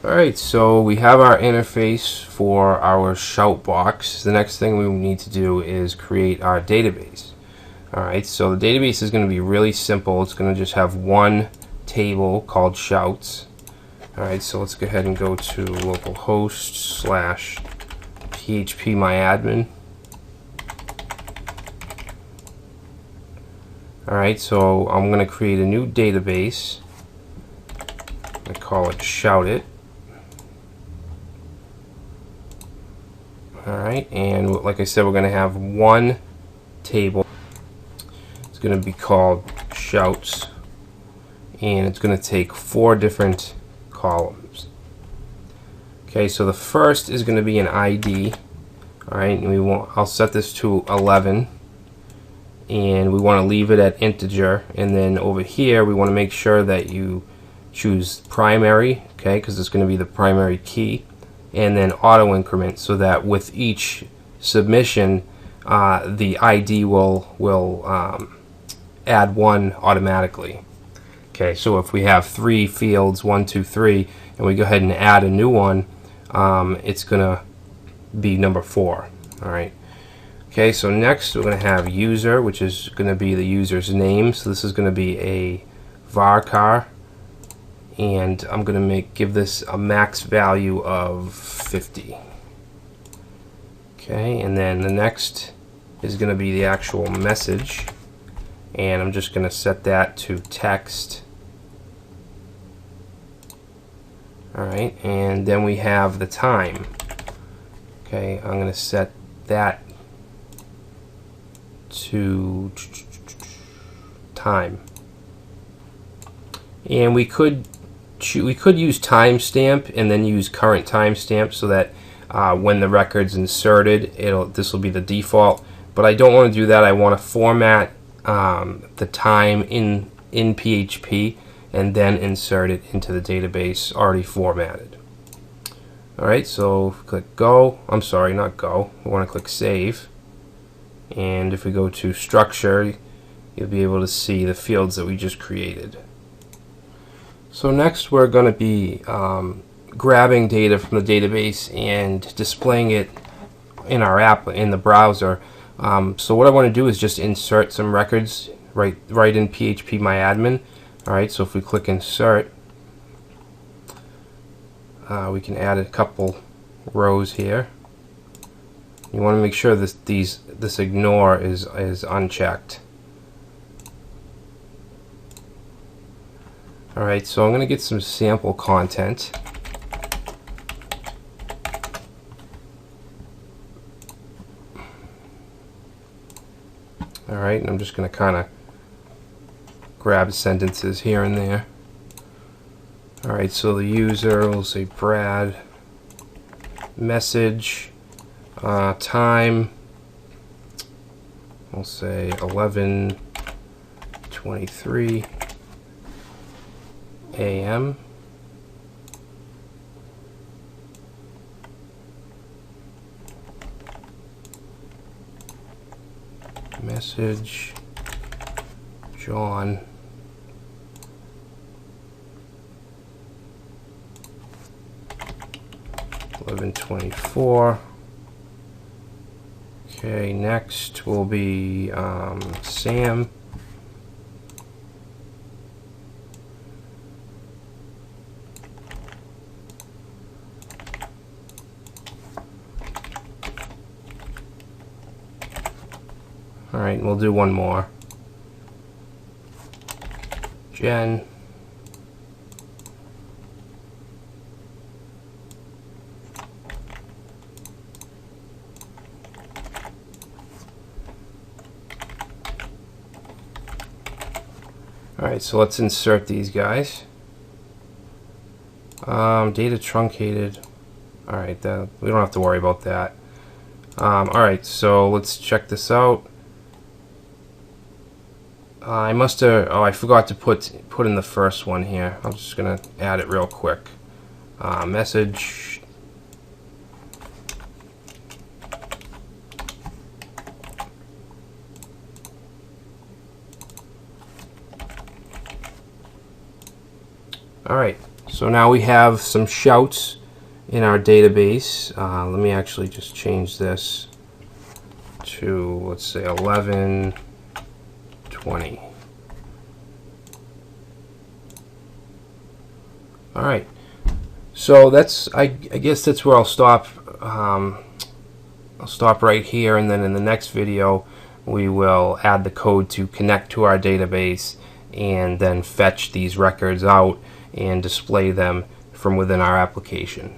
Alright, so we have our interface for our shout box. The next thing we need to do is create our database. Alright, so the database is going to be really simple. It's going to just have one table called shouts. Alright, so let's go ahead and go to localhost/phpMyAdmin. Alright, so I'm going to create a new database. I call it Shout It. Alright, and like I said, we're going to have one table. It's going to be called Shouts, and it's going to take 4 different columns. Okay, so the first is going to be an ID. Alright, and I'll set this to 11, and we want to leave it at integer. And then over here, we want to make sure that you choose primary, okay, because it's going to be the primary key. And then auto increment, so that with each submission the ID will add 1 automatically. Okay, so if we have 3 fields, 1, 2, 3, and we go ahead and add a new one, it's gonna be number 4. Alright. Okay, so next we're gonna have user, which is gonna be the user's name. So this is gonna be a varchar, and I'm going to give this a max value of 50. Okay, and then the next is going to be the actual message, and I'm just going to set that to text. Alright, and then we have the time. Okay, I'm going to set that to time. And we could use timestamp and then use current timestamp, so that when the record's inserted, this will be the default. But I don't want to do that. I want to format the time in PHP and then insert it into the database already formatted. Alright, so click go. I'm sorry, not go. We want to click save. And if we go to structure, you'll be able to see the fields that we just created. So next we're going to be grabbing data from the database and displaying it in our app in the browser. So what I want to do is just insert some records right in phpMyAdmin. Alright, so if we click insert, we can add a couple rows here. You want to make sure this ignore is unchecked. Alright, so I'm going to get some sample content. Alright, and I'm just going to kind of grab sentences here and there. Alright, so the user will say Brad, message, time, we'll say 11:23 a.m. Message John, $11:24. Okay, next will be Sam. Alright, we'll do one more. Jen. Alright, so let's insert these guys. Data truncated. Alright, we don't have to worry about that. Alright, so let's check this out. I must have, I forgot to put in the first one here. I'm just gonna add it real quick. Message. Alright, So now we have some shouts in our database. Let me actually just change this to, let's say, 1120. All right. So that's, I guess that's where I'll stop. I'll stop right here, and then in the next video we will add the code to connect to our database and then fetch these records out and display them from within our application.